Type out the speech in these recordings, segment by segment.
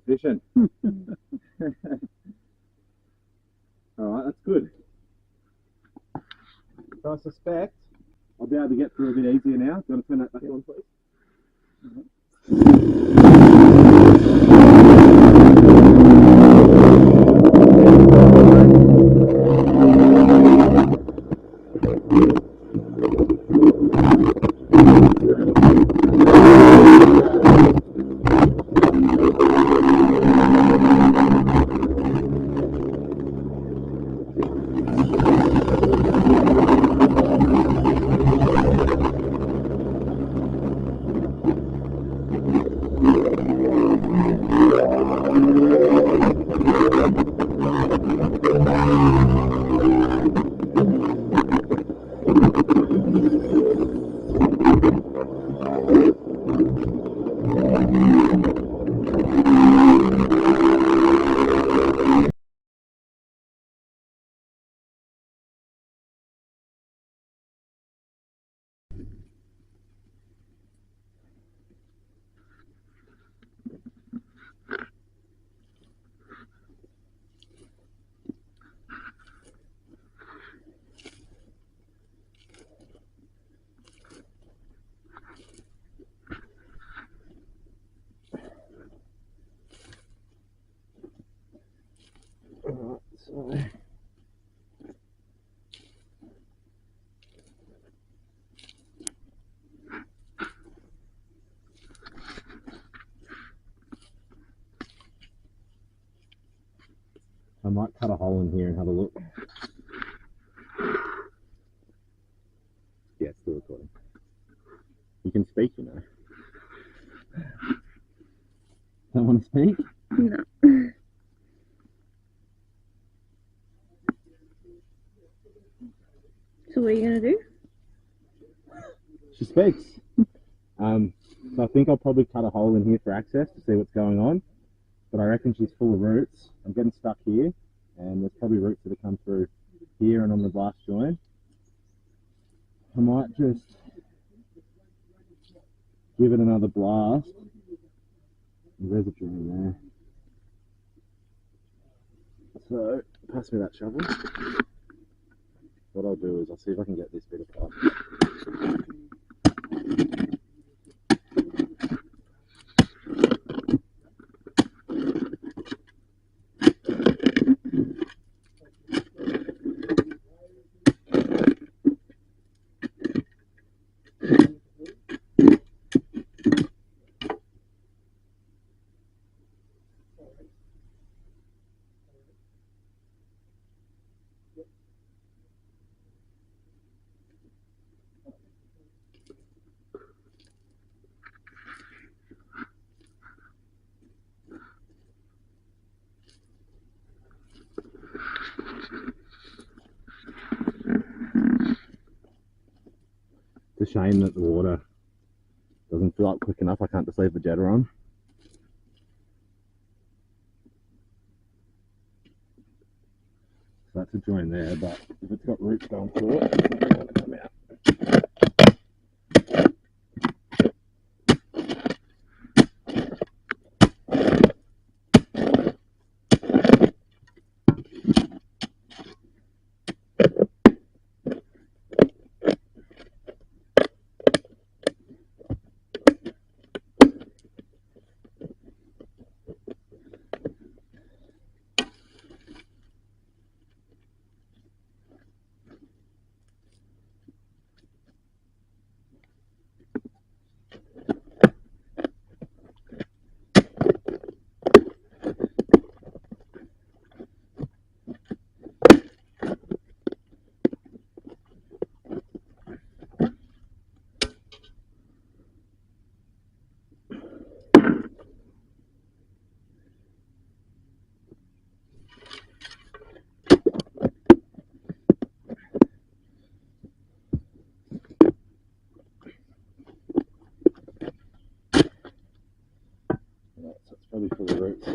efficient. Alright, that's good. So I suspect I'll be able to get through a bit easier now. Do you want to turn that back on, please? Alright, so I might cut a hole in here and have a look. Yeah, it's still recording. You can speak, you know. Don't want to speak? No. So what are you going to do? She speaks. So I think I'll probably cut a hole in here for access to see what's going on. But I reckon she's full of roots. I'm getting stuck here, and there's probably roots that have come through here and on the blast joint. I might just give it another blast. There's a drill in there. So, pass me that shovel. What I'll do is I'll see if I can get this bit apart. It's a shame that the water doesn't fill up quick enough. I can't just leave the jetter on. So that's a join there, but if it's got roots going through it, it's not going to come out. Probably full of roots.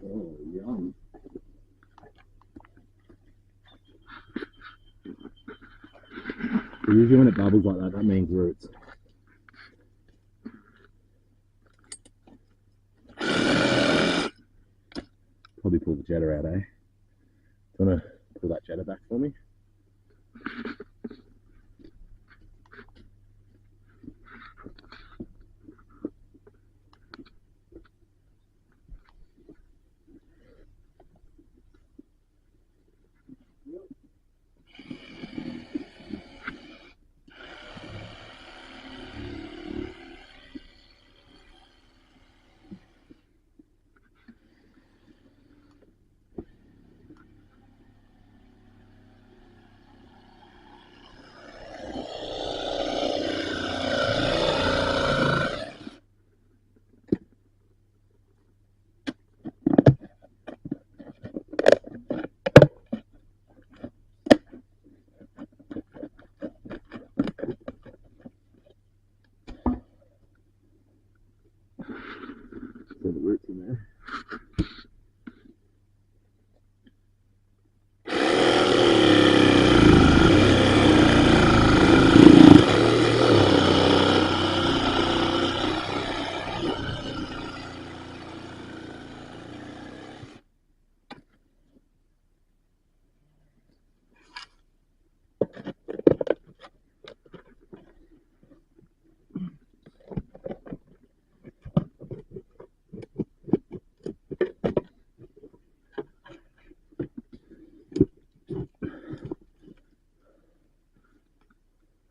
Oh, yum. Usually when it bubbles like that, that means roots. Probably pull the jetter out, eh? Do you want to pull that jetter back for me? The roots in there.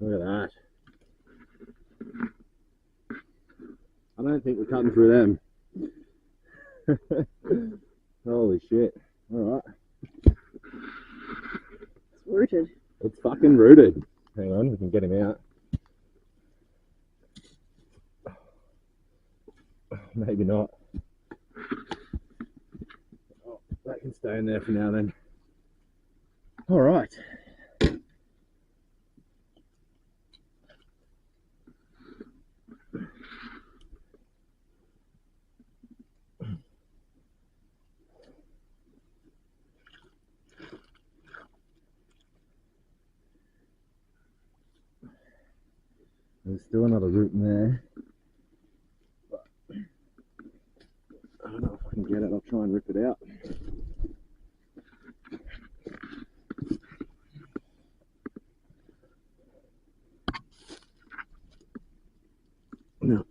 Look at that. I don't think we're cutting through them. Holy shit. Alright. It's rooted. It's fucking rooted. Hang on, we can get him out. Maybe not. Oh, that can stay in there for now then. Alright. There's still another root in there. But I don't know if I can get it. I'll try and rip it out. No.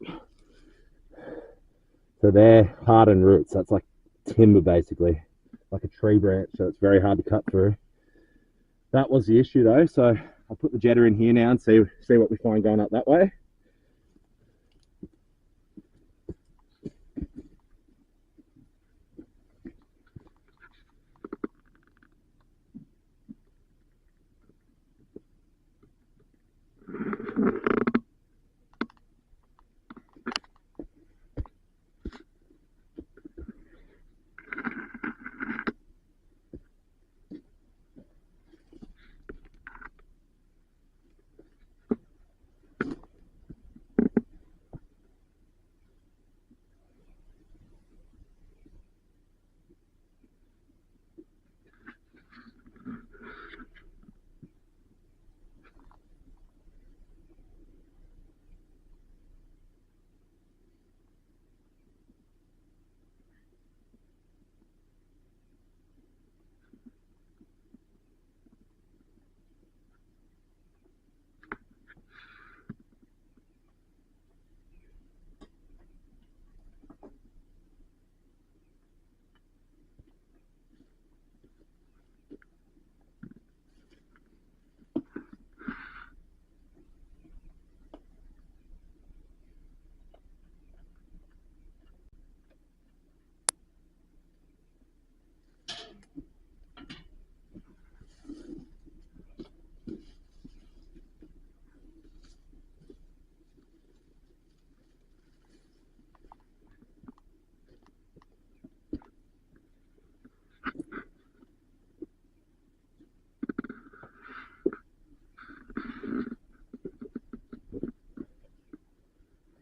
So they're hardened roots. That's like timber basically, like a tree branch. So it's very hard to cut through. That was the issue though. So I'll put the jetter in here now and see what we find going up that way.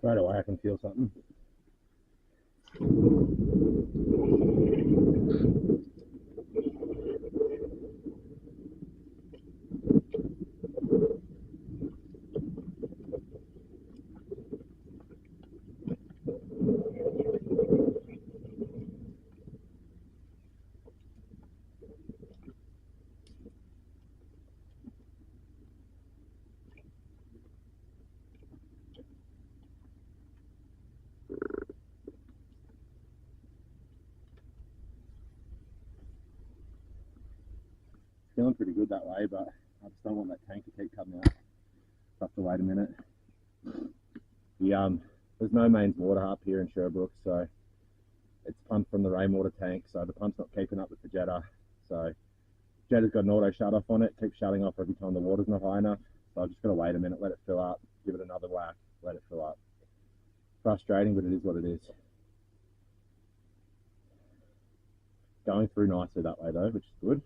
Straight away I can feel something. Feeling pretty good that way, but I just don't want that tank to keep coming out. I have to wait a minute. There's no mains water up here in Sherbrooke, so it's pumped from the rainwater tank, so the pump's not keeping up with the jetter. So jetter's got an auto shut off on it, keeps shutting off every time the water's not high enough. So I've just got to wait a minute, let it fill up, give it another whack, let it fill up. Frustrating, but it is what it is. Going through nicely that way though, which is good.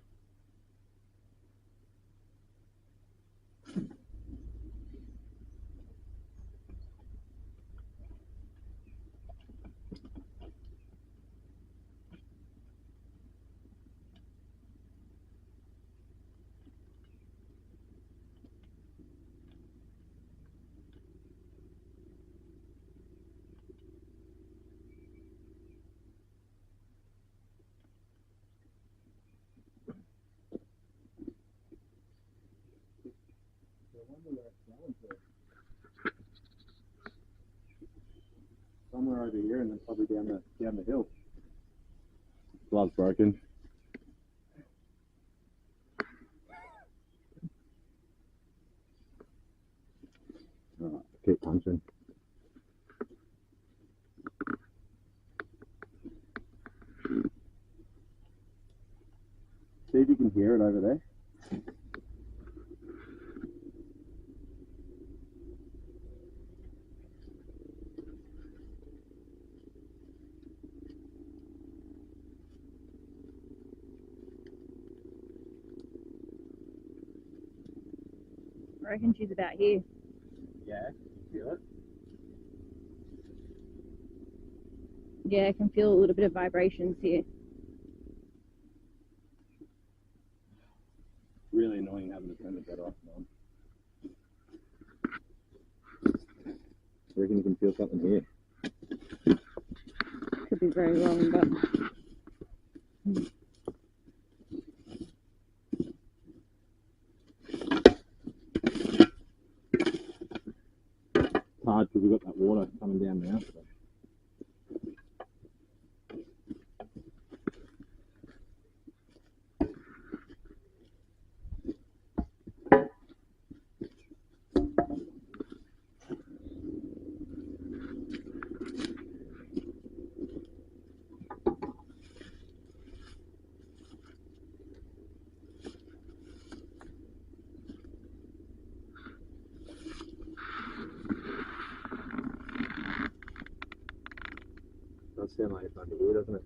Somewhere over here and then probably down the hill. Glove's broken. Alright, keep punching. See if you can hear it over there. I reckon she's about here. Yeah, you feel it? Yeah, I can feel a little bit of vibrations here. Really annoying having to turn the jetter off, Mum. I reckon you can feel something here. Could be very wrong, but It's hard because we've got that water coming down now. So. Does sound like it's under here, doesn't it?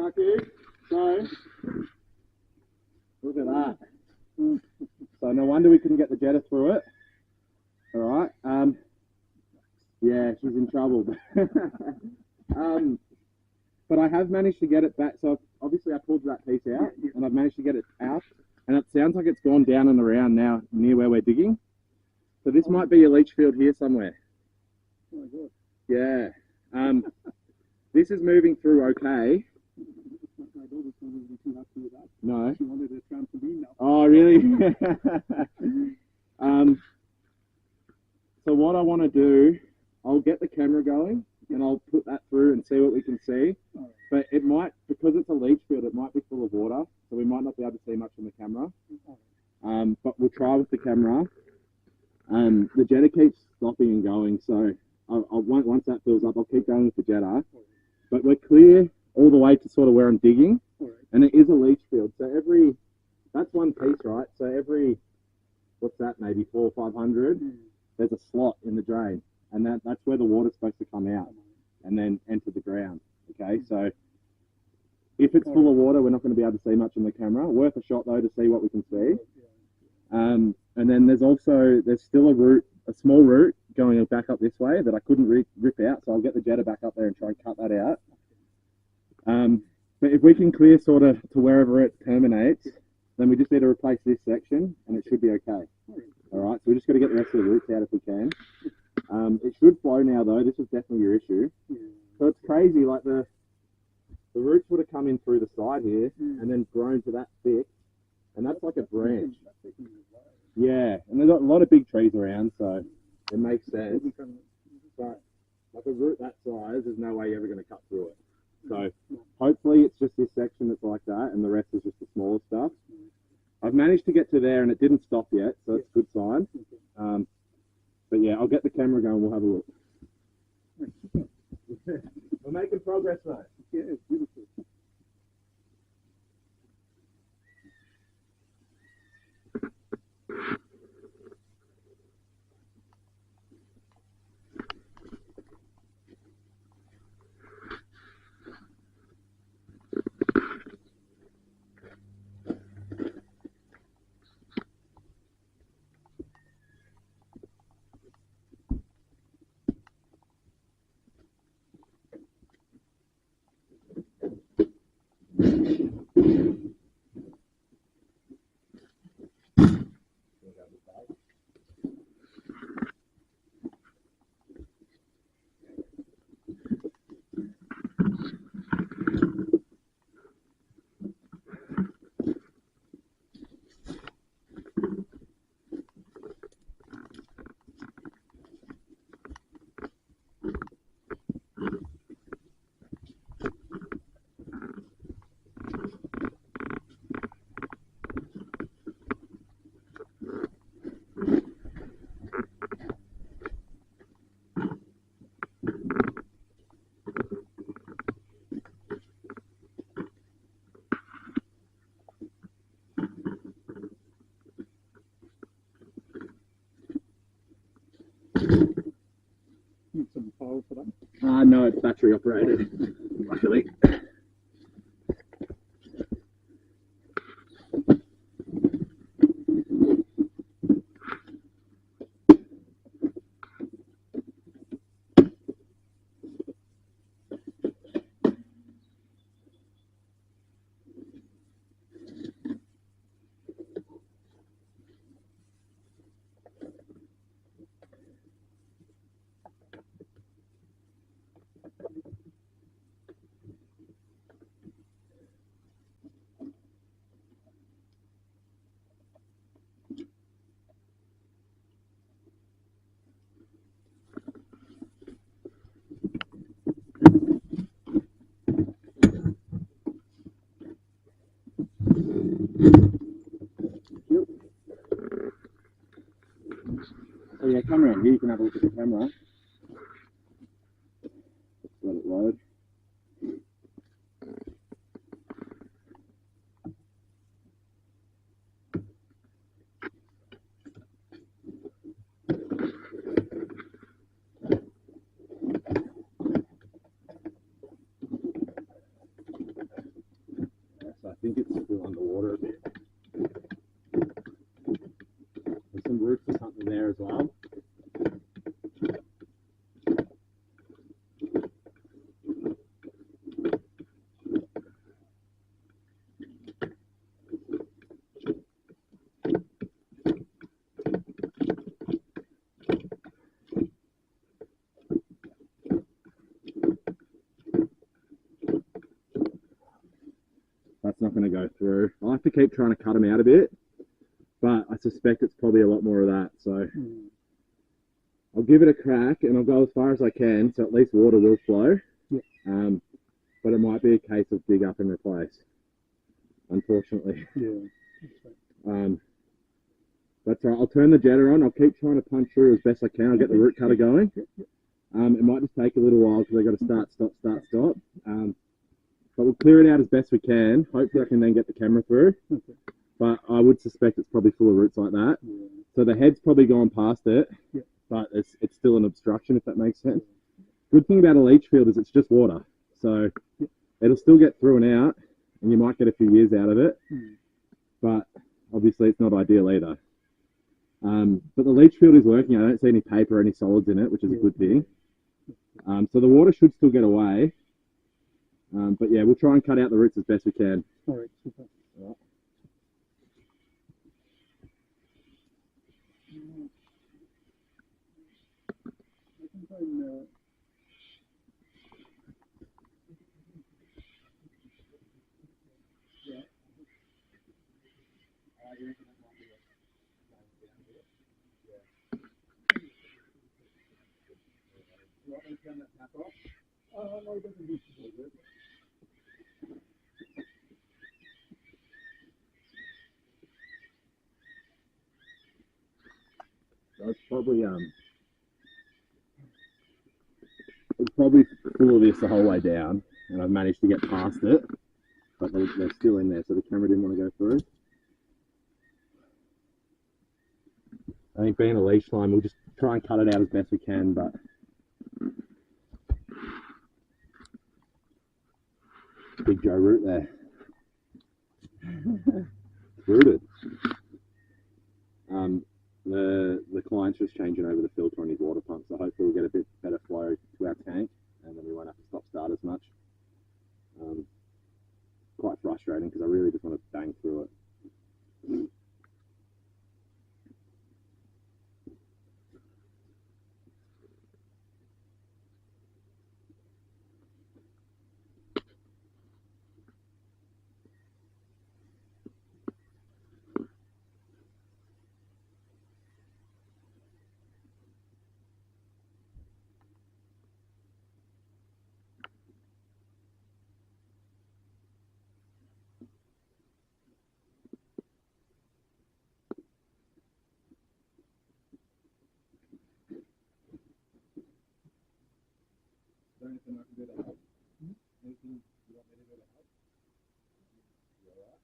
Sharky. So, look at that. So no wonder we couldn't get the Jetta through it. All right. Yeah, she's in trouble. But I have managed to get it back. So obviously I pulled that piece out, and I've managed to get it out. And it sounds like it's gone down and around now near where we're digging. So this might be a leach field here somewhere. Oh my God. Yeah. This is moving through okay. My daughter's not going to be too happy with that. No. She wanted a trampoline now. Oh, really? So what I want to do, I'll get the camera going and I'll put that through and see what we can see. Right. But it might, because it's a leach field, it might be full of water, so we might not be able to see much on the camera. But we'll try with the camera. The Jetta keeps stopping and going, so once that fills up, I'll keep going with the Jetta. But we're clear all the way to sort of where I'm digging, and it is a leach field. So that's one piece, right? So every, what's that, maybe 400 or 500, there's a slot in the drain, and that's where the water's supposed to come out and then enter the ground. Okay, so if it's full of water, we're not going to be able to see much on the camera. Worth a shot though to see what we can see. And then there's still a small root going back up this way that I couldn't rip out, so I'll get the Jetta back up there and try and cut that out. But if we can clear sort of to wherever it terminates, then we just need to replace this section and it should be okay. All right, so we just got to get the rest of the roots out if we can. It should flow now though. This is definitely your issue. So it's crazy, like the roots would have come in through the side here and then grown to that thick, and that's like a branch. Yeah, and there's a lot of big trees around, so it makes sense. But like a root that size, there's no way you're ever going to cut through it. So hopefully it's just this section that's like that, and the rest is just the smaller stuff. I've managed to get to there, and it didn't stop yet, so that's a good sign. But yeah, I'll get the camera going. We'll have a look. We're making progress though. Yeah, it's beautiful. Need some power for that. No, it's battery operated, luckily. So yeah, come around here, you can have a look at the camera. Just let it load. there as well. That's not going to go through. I'll have to keep trying to cut them out a bit, but I suspect it's probably a lot more of that. So I'll give it a crack and I'll go as far as I can, so at least water will flow. Yeah. But it might be a case of dig up and replace, unfortunately. Yeah. That's all right. I'll turn the jetter on. I'll keep trying to punch through as best I can. I'll get the root cutter going. It might just take a little while because I've got to start, stop, start, stop. But we'll clear it out as best we can. Hopefully I can then get the camera through. Okay. But I would suspect it's probably full of roots like that. Yeah. So the head's probably gone past it, Yeah. but it's still an obstruction, if that makes sense. Good thing about a leach field is it's just water. So it'll still get through and out, and you might get a few years out of it. But obviously it's not ideal either. But the leach field is working. I don't see any paper or any solids in it, which is a good thing. So the water should still get away. But yeah, we'll try and cut out the roots as best we can. All right, super. All right. So it's probably full of this the whole way down, and I've managed to get past it, but they're still in there, so the camera didn't want to go through. I think being a leash line, we'll just try and cut it out as best we can, but Big Joe root there. Rooted. The client's just changing over the filter on his water pump, so hopefully we'll get a bit better flow to our tank, and then we won't have to stop start as much. Quite frustrating because I really just want to bang through it. there anything I can do to help? Anything you want me to do to help? You alright?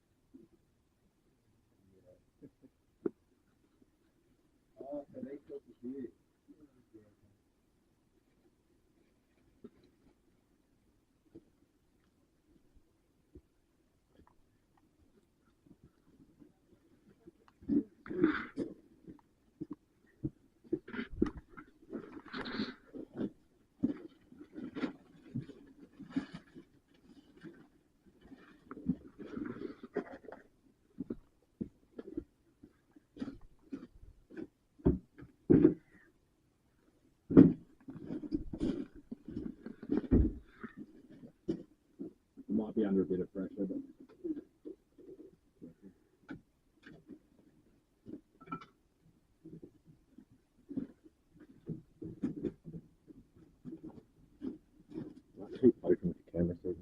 Oh, so they took the beard. Might be under a bit of pressure, but I keep poking the camera so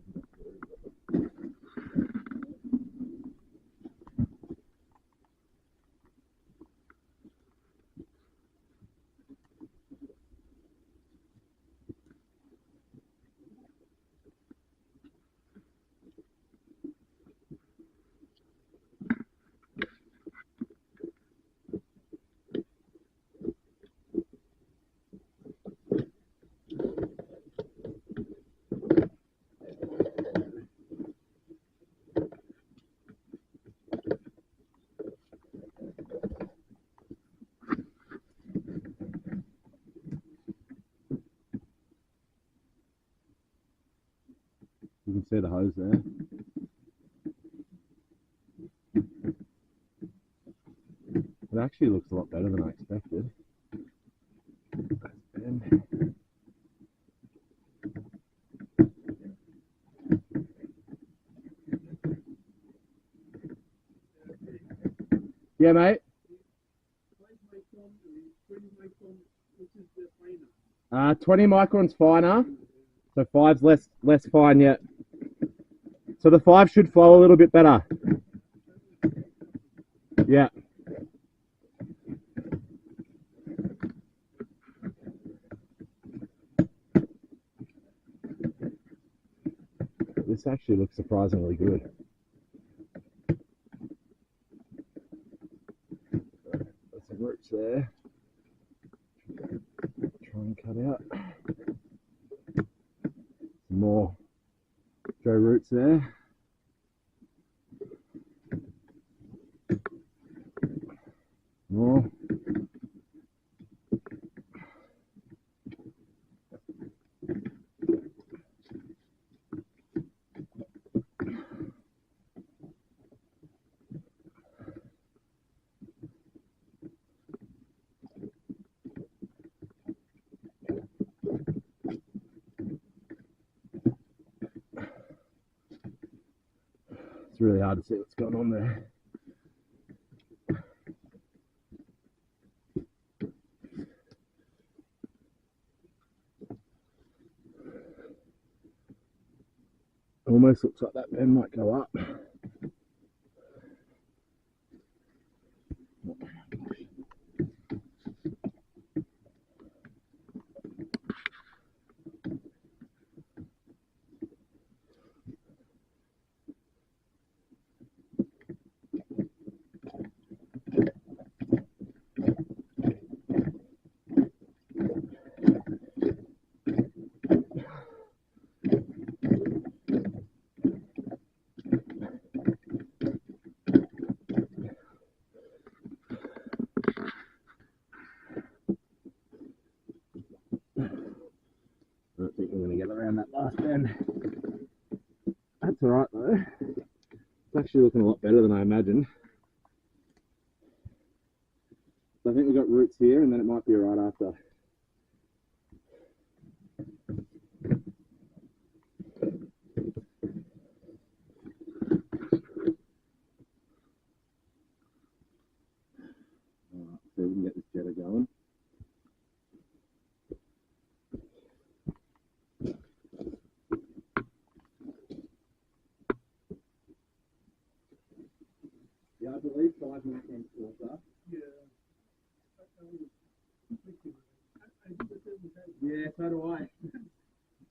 can see the hose there. It actually looks a lot better than I expected. Yeah, mate. 20 microns finer, so 5's less fine yet. So the 5 should flow a little bit better. Yeah. This actually looks surprisingly good. There's some roots there. Try and cut out some more Joe roots there. More. It's really hard to see what's going on there. Almost looks like that bend might go up. I don't think we're going to get around that last bend. That's alright though. It's actually looking a lot better than I imagined. So I think we've got roots here and then it might be right after. Alright, so we can get this jetter going. Yeah, I believe 5 microns quarter. Yeah, so do I.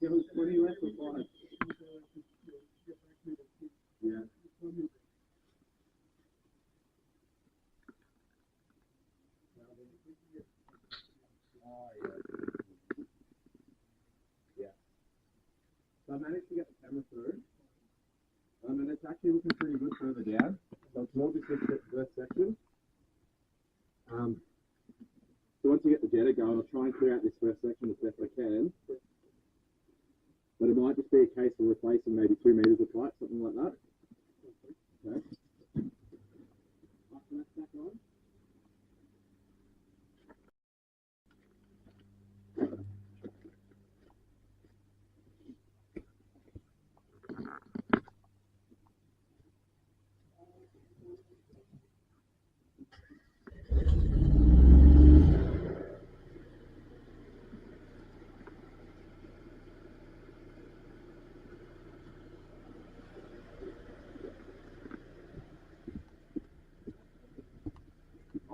It was 20 less or 5. Yeah. Oh, yeah. Yeah. So I managed to get the camera through. And it's actually looking pretty good further down. So it's more just this first section. So once you get the jetter going, I'll try and clear out this first section as best I can. But it might just be a case of replacing maybe 2 meters of pipe, something like that. Okay. After that's back on.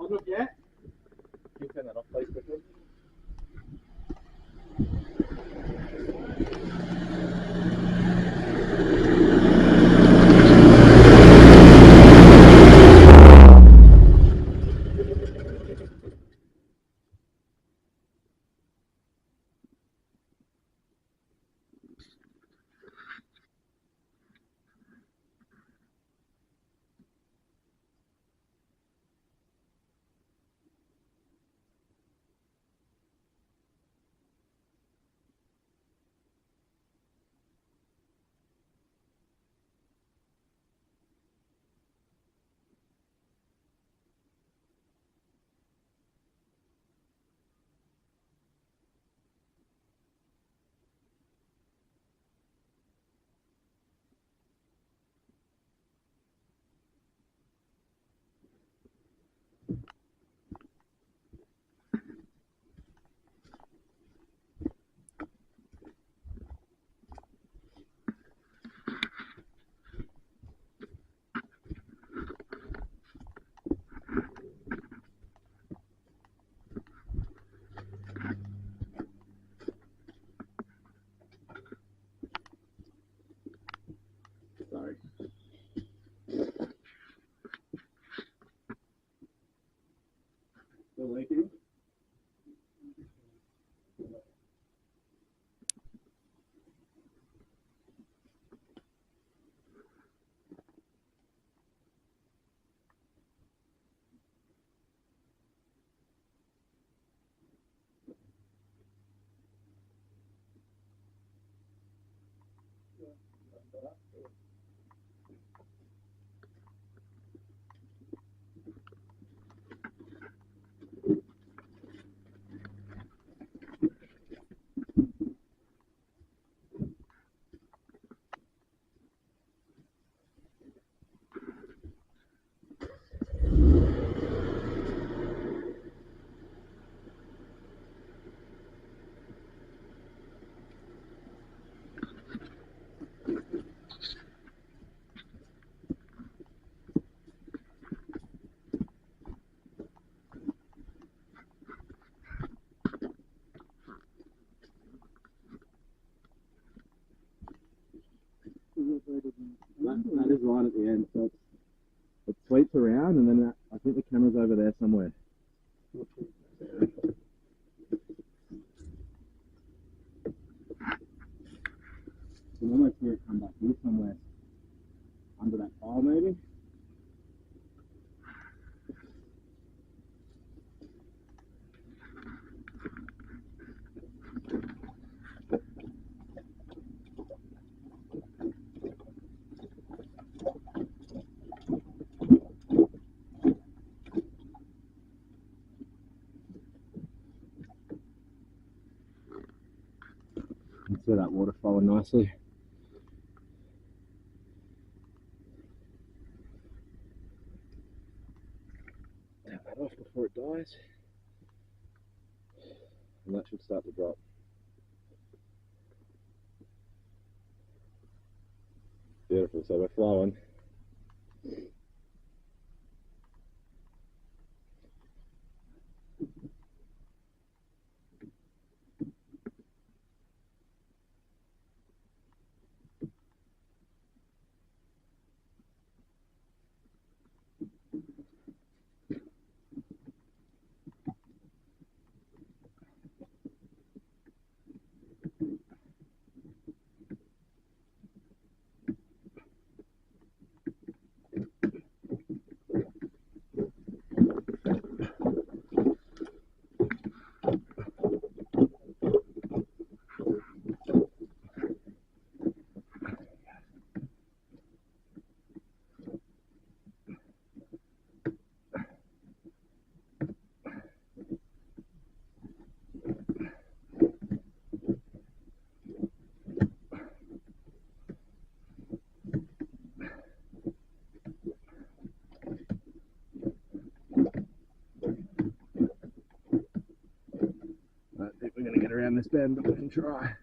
Oh, not yet. Can you turn that off, please, quickly? Still leaking? That is right at the end, so it sweeps around, and then I think the camera's over there somewhere. You can almost hear it come back here somewhere, under that pile maybe. You can see that water flowing nicely. Tap that off before it dies. And that should start to drop. Beautiful, so we're flowing. I think we're going to get around this bend, but we can try.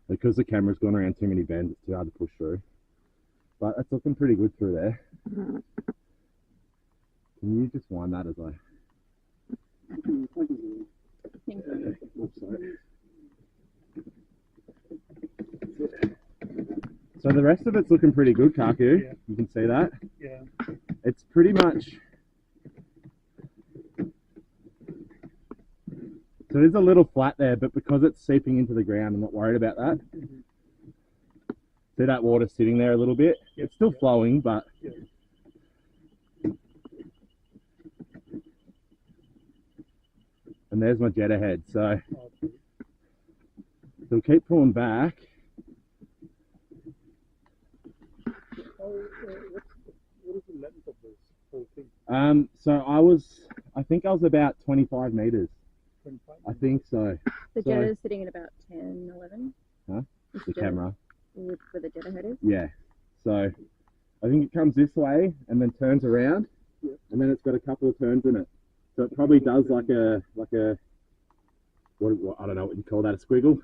Because the camera's gone around too many bends, it's too hard to push through. But it's looking pretty good through there. Can you just wind that as I... So the rest of it's looking pretty good, Kaku. Yeah. You can see that. Yeah. It's pretty much... So it is a little flat there, but because it's seeping into the ground, I'm not worried about that. See that water sitting there a little bit? It's still flowing, but... And there's my jet ahead, so we'll keep pulling back. What is the length of this whole thing? So I think I was about 25 meters. 25? I think so. The jet is sitting at about 10, 11. Huh? The camera. Where the jet ahead is? Yeah. So I think it comes this way and then turns around, and then it's got a couple of turns in it. So it probably does like a what I don't know what you call that, a squiggle.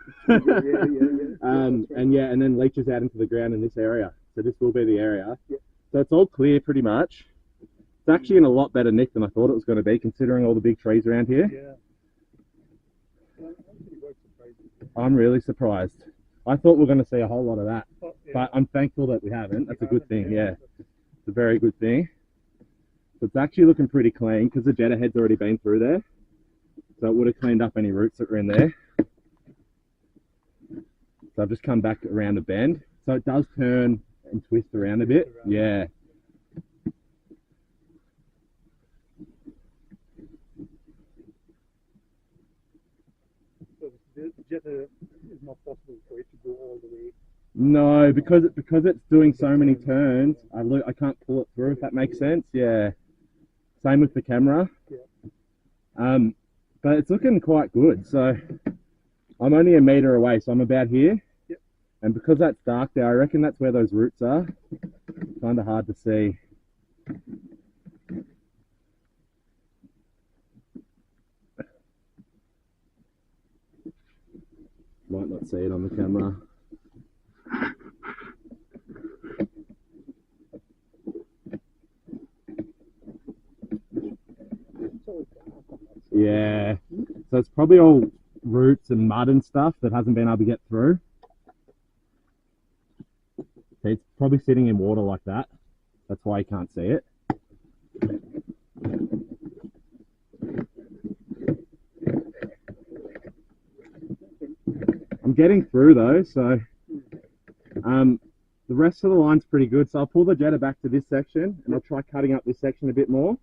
And then leaches out into the ground in this area. So this will be the area. So it's all clear pretty much. It's actually in a lot better nick than I thought it was going to be, considering all the big trees around here. I'm really surprised. I thought we were going to see a whole lot of that. but I'm thankful that we haven't. That's a good thing, yeah. It's a very good thing. So it's actually looking pretty clean because the jetta head's already been through there. So it would have cleaned up any roots that were in there. So I've just come back around the bend. So it does turn and twist around a bit. Yeah. So the jetta is not possible for it to go all the way. No, because it's doing so many turns, I can't pull it through, if that makes sense. Yeah. Same with the camera. Yeah. But it's looking quite good. So I'm only a meter away, so I'm about here. Yep. And because that's dark there, I reckon that's where those roots are. Kind of hard to see. Might not see it on the camera. Yeah, so it's probably all roots and mud and stuff that hasn't been able to get through. It's probably sitting in water like that. That's why you can't see it. I'm getting through though, so the rest of the line's pretty good. So I'll pull the jetta back to this section and I'll try cutting up this section a bit more.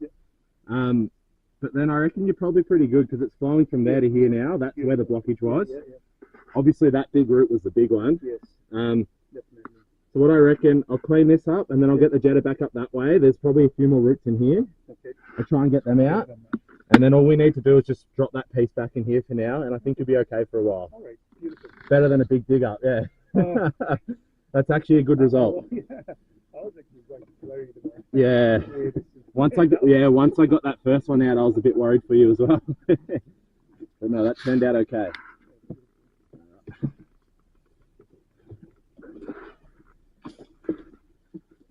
But then I reckon you're probably pretty good because it's flowing from there to here now. That's where the blockage was. Obviously that big root was the big one. Yes. So what I reckon, I'll clean this up and then I'll get the jetta back up that way. There's probably a few more roots in here. Okay. I'll try and get them out. And then all we need to do is just drop that piece back in here for now, and I think you'll be okay for a while. All right. Beautiful. Better than a big dig up, yeah. That's actually a good result. Yeah. I was actually quite worried about Yeah. Once I got that first one out, I was a bit worried for you as well. But no, that turned out okay.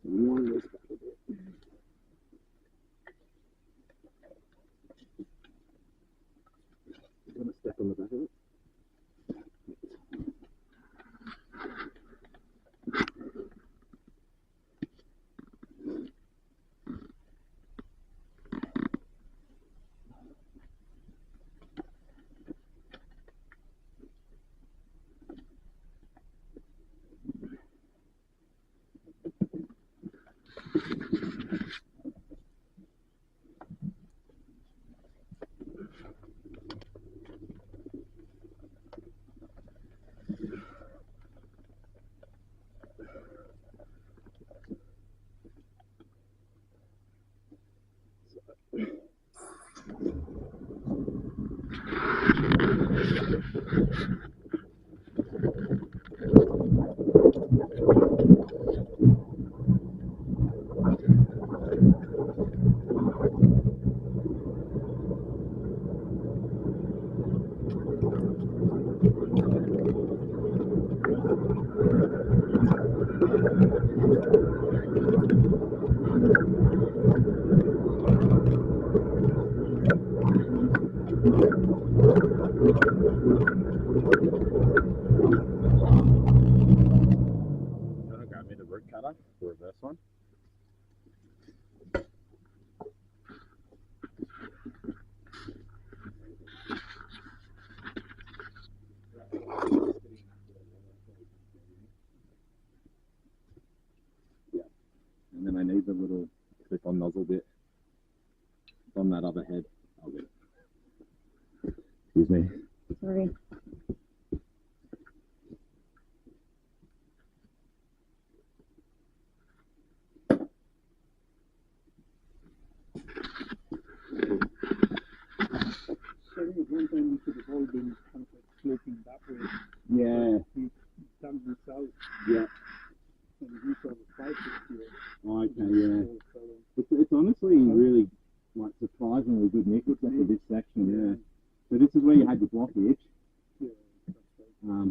I'm gonna step on the back of it. cutter, the reverse one. Yeah, and then I need the little clip-on nozzle bit on that other head. I'll get it. Excuse me. Sorry. One time we could have all been kind of like sloping that way. Yeah. We dug this out. Yeah. And we saw the 5 here. Oh, okay, yeah. It's honestly really like surprisingly good nickel for this section, yeah. So this is where you had your blockage. Yeah, that's right.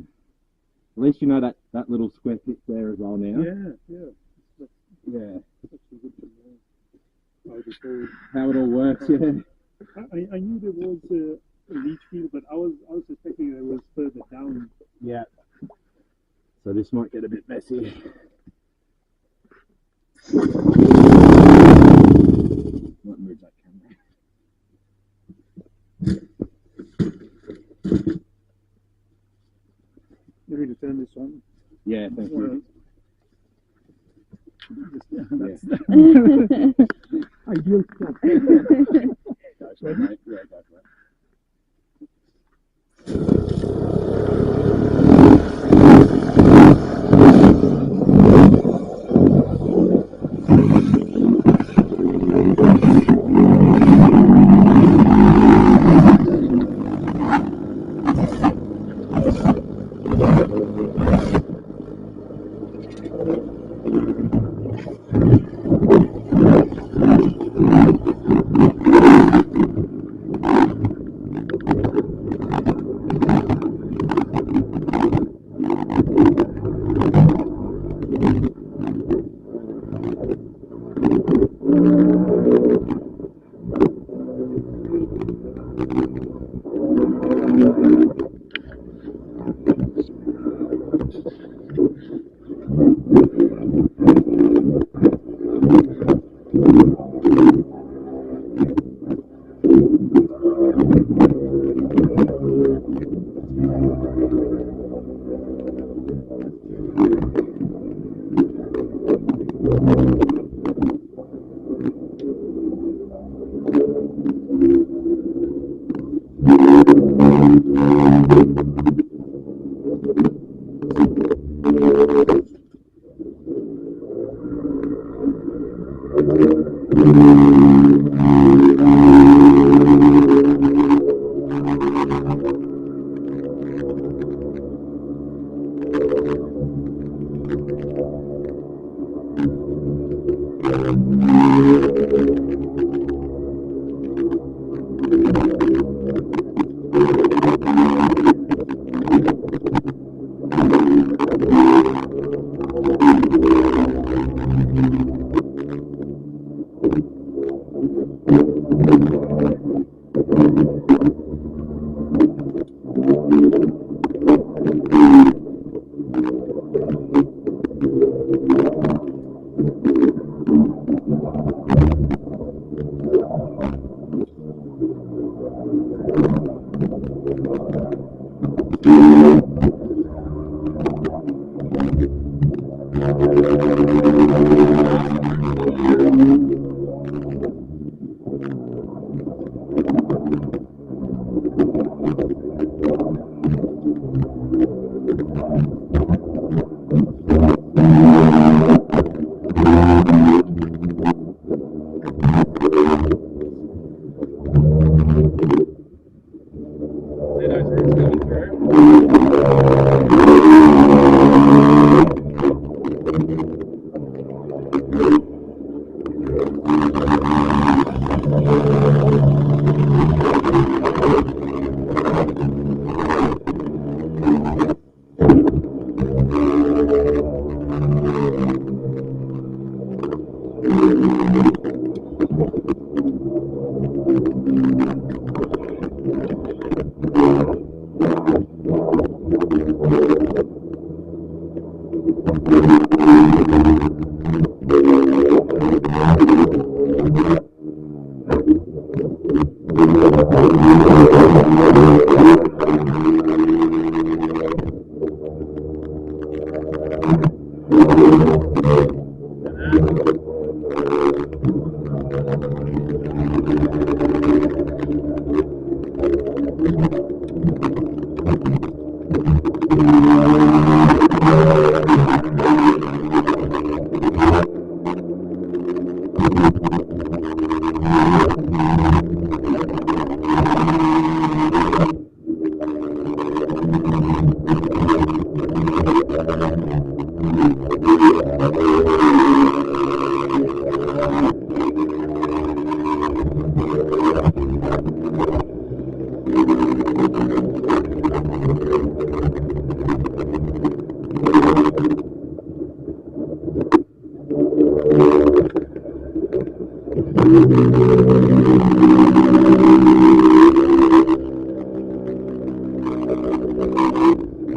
At least you know that little square pit's there as well now. Yeah. Yeah. That's actually good to know How it all works, yeah. I knew there was a leach field, but I was suspecting it was further down. Yeah. So So this might get a bit messy. Might move that camera. You need to turn this on. Yeah, thank you. That's ideal stuff. Go for it, mate. Yeah, go for it.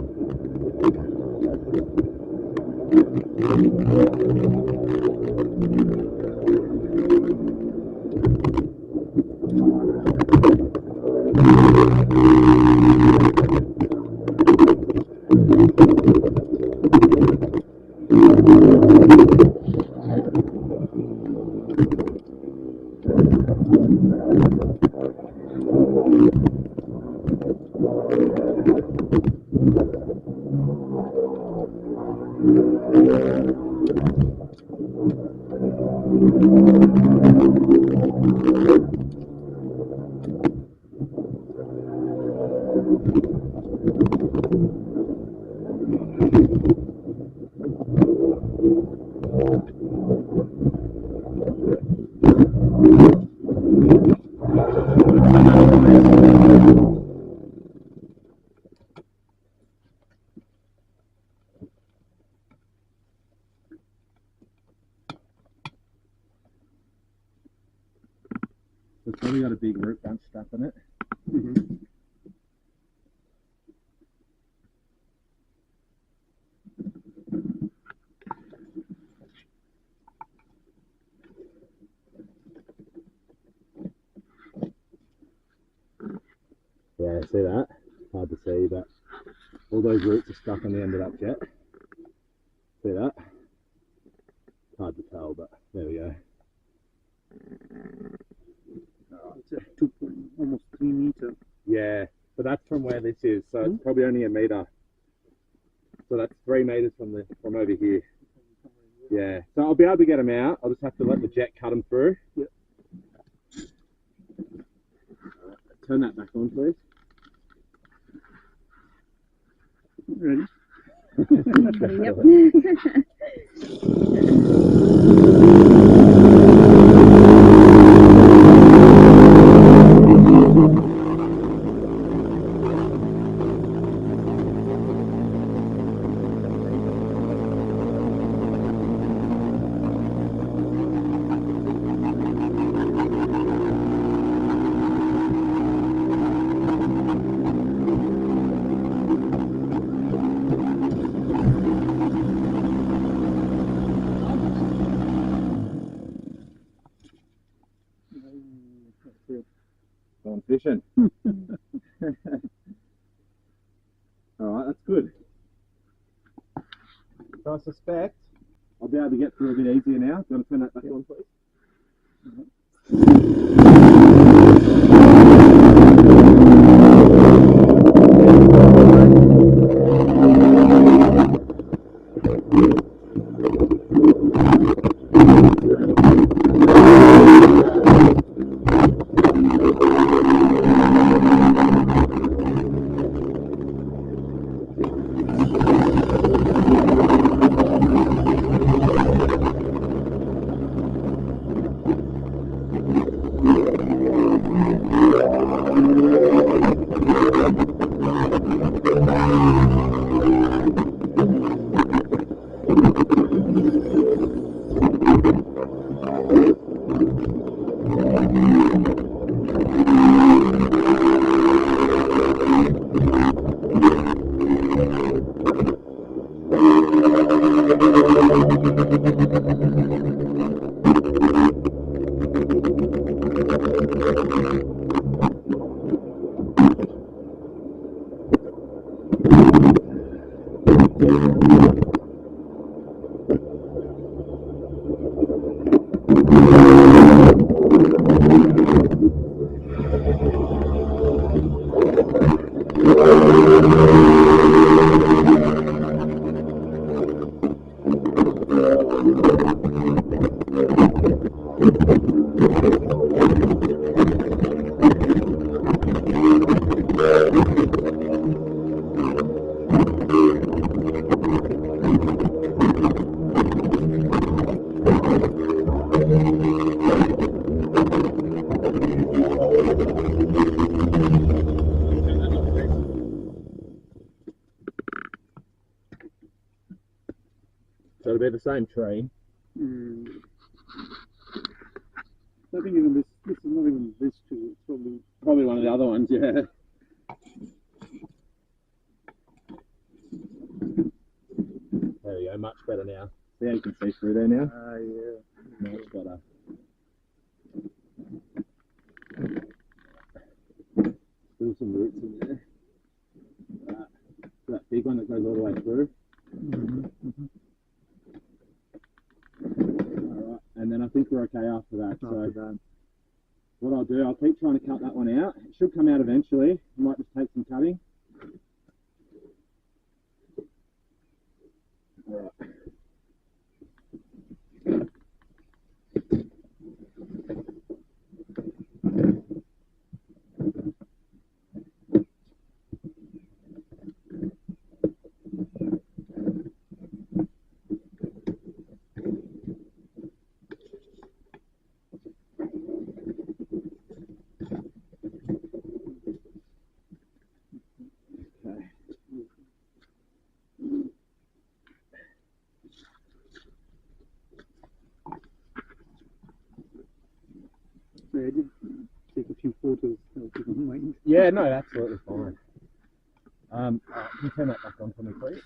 See those roots coming through? It's probably got a big root bunch stuck in it. Yeah, see that? Hard to see, but all those roots are stuck on the end of that jet. See that? Hard to tell, but there we go. It's a almost 3 meter. Yeah, but that's from where this is, so it's probably only a meter. So that's 3 meters from over here. Yeah, so I'll be able to get them out. I'll just have to let the jet cut them through. Yep. Turn that back on, please. Ready? Yep. Going fishing. Alright, that's good. So I suspect I'll be able to get through a bit easier now. Do you want to turn that back on, please? So it'll be the same tree. I think even this is not even this tree. It's Probably one of the other ones, yeah. There we go, much better now. See how you can see through there now? Yeah. Much better. Still some roots in there. That big one that goes all the way through. Alright, and then I think we're okay after that. So what I'll do, I'll keep trying to cut that one out. It should come out eventually. I might just take some cutting. Alright. So I did take a few photos. Yeah, no, absolutely fine. Can you turn that back on for me, please?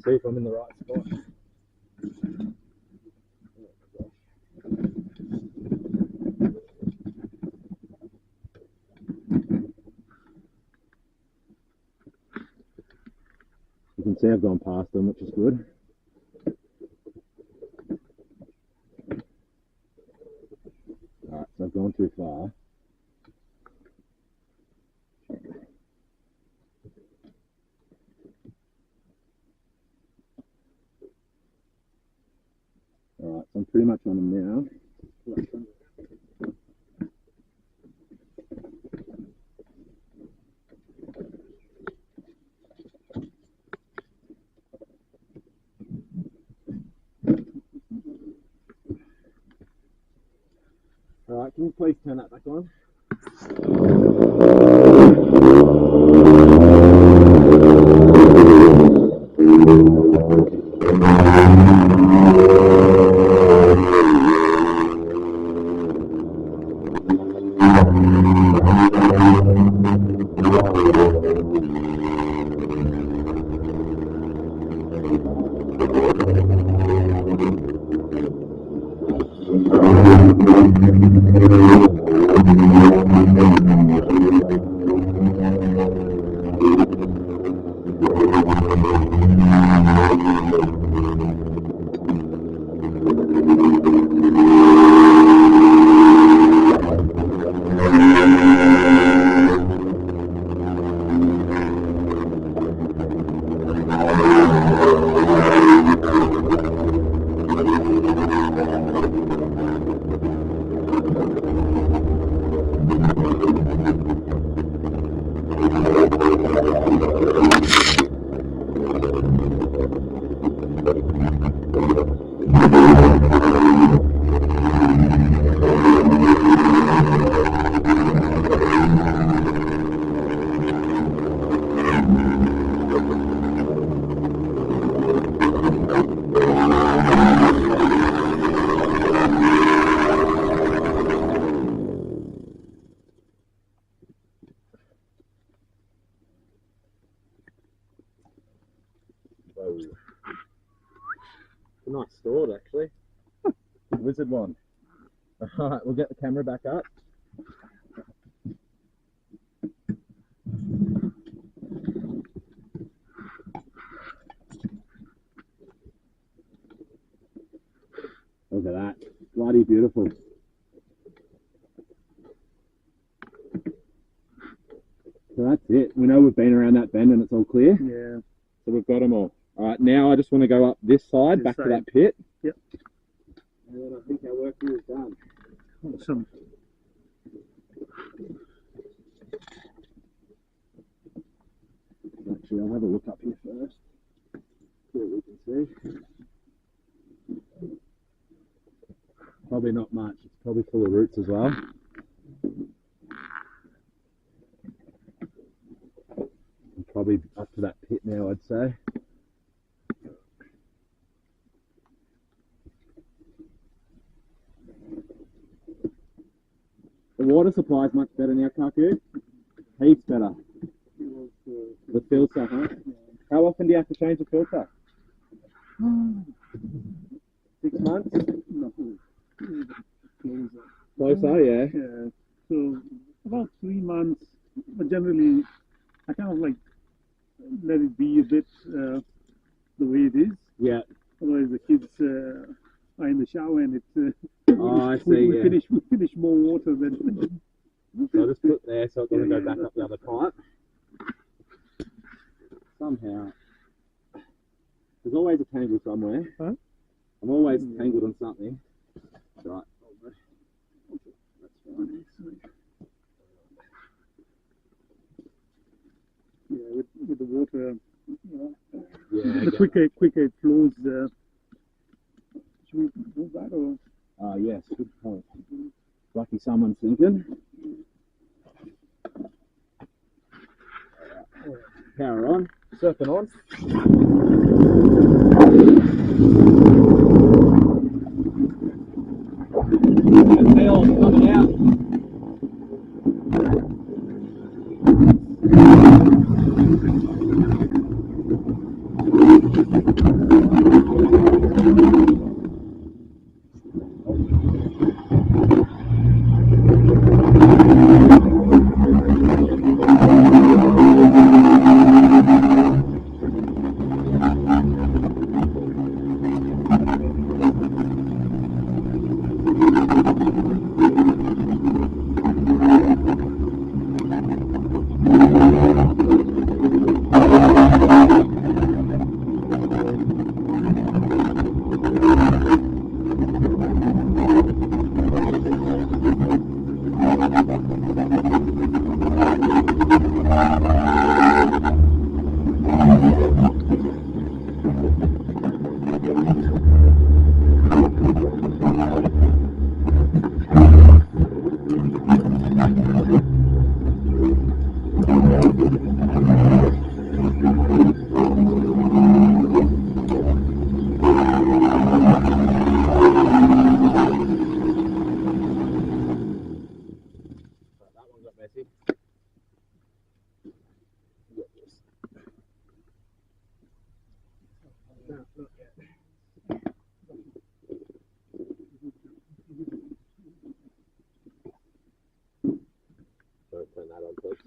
See if I'm in the right spot. You can see I've gone past them, which is good. Alright, so I've gone too far. Alright, so I'm pretty much on them now. Alright, can you please turn that back on? Whoa. A nice sword, actually. Wizard one. Alright, we'll get the camera back up. Look at that. Bloody beautiful. So that's it. We know we've been around that bend and it's all clear. Yeah. So we've got them all. Alright, now I just want to go up this side, back to that pit. Yep. And then I think our work here is done. Awesome. Actually, I'll have a look up here first. See what we can see. Probably not much. It's probably full of roots as well. I'm probably up to that pit now, I'd say. The water supply is much better now, Kaku. Heaps better. The filter, huh? How often do you have to change the filter? 6 months? No. Closer, yeah. Yeah. So about 3 months, but generally I kind of like let it be a bit the way it is. Yeah. Otherwise the kids are in the shower and it's Oh, I see, we yeah. finish more water than So I'll just put there so it doesn't go back up the other pipe. Somehow. There's always a tangle somewhere. Huh? I'm always tangled on something. Right. That's fine. yeah, with the water, Yeah, the quicker it flows. Should we move that or? yes, good point. Lucky someone's thinking. Power on, surfing on. And tail coming out. Turn that on, please.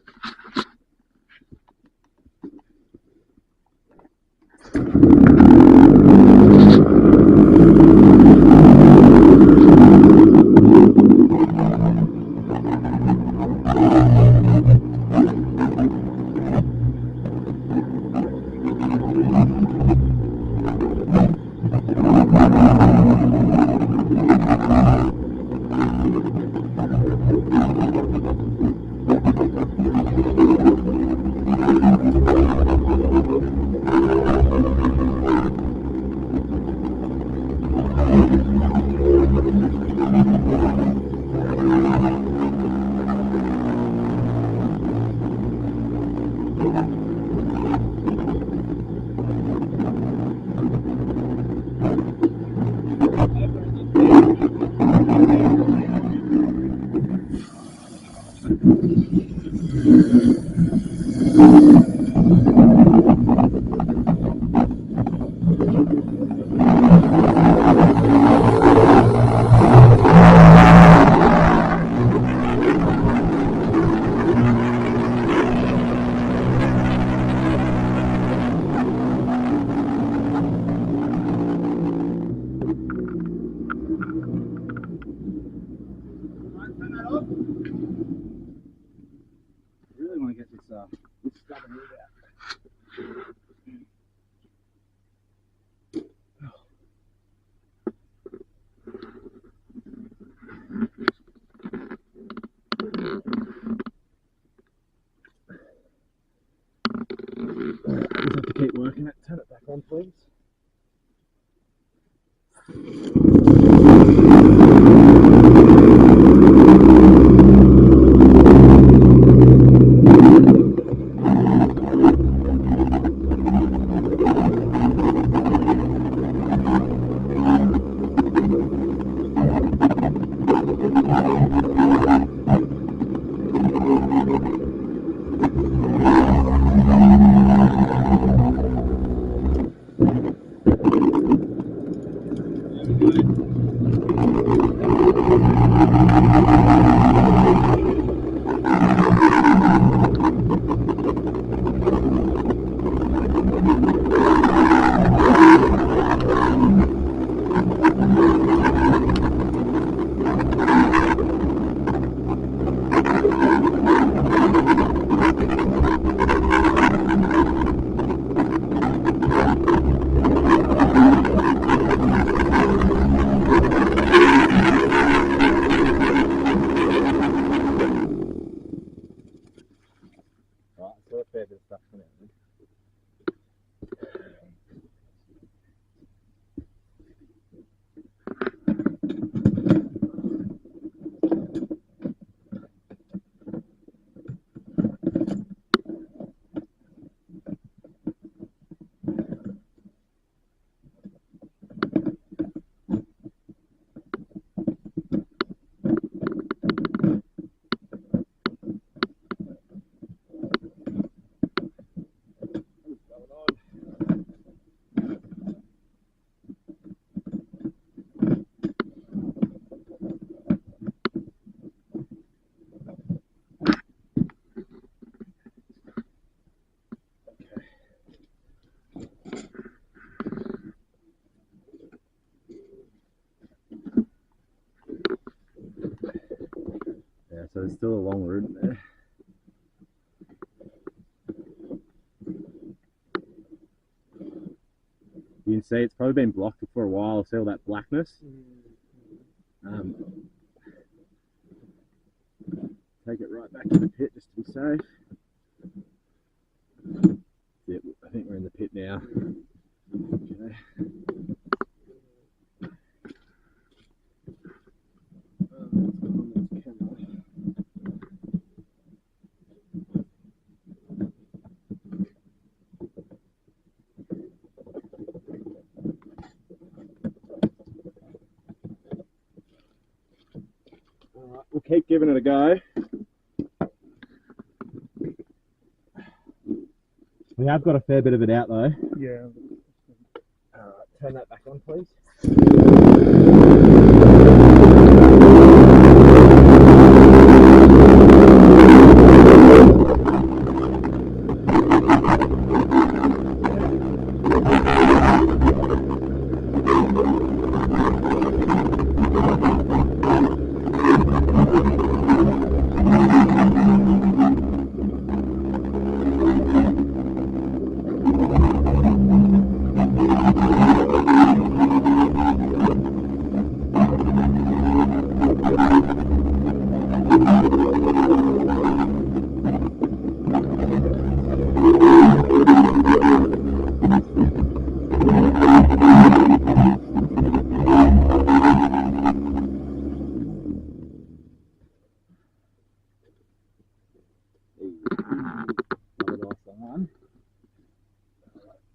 really want to get this stubborn root out. I just have to keep working it. Turn it back on, please. So there's still a long root there. You can see it's probably been blocked for a while. See all that blackness? Take it right back to the pit just to be safe. Yep, I think we're in the pit now. Okay. Alright, we'll keep giving it a go. We have got a fair bit of it out though. Yeah. Alright, turn that back on please.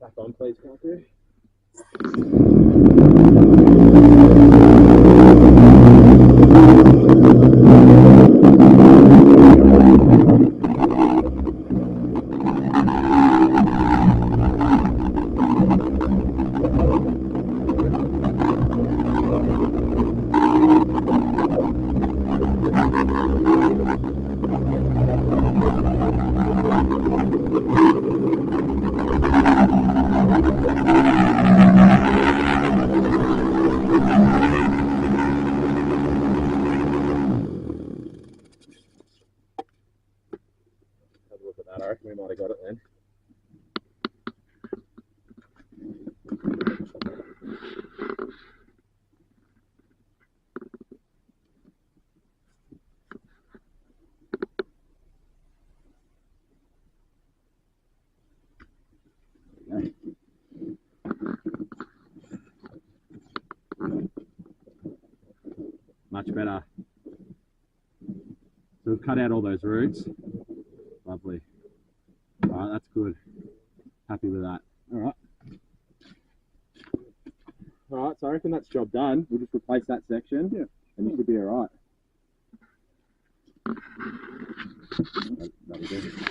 Back on please, Catherine. reckon we might have got it then. Much better. So we've cut out all those roots. Lovely. All right, that's good. Happy with that. All right. All right, so I reckon that's job done. We'll just replace that section, Yeah. and you should be all right. That'll do.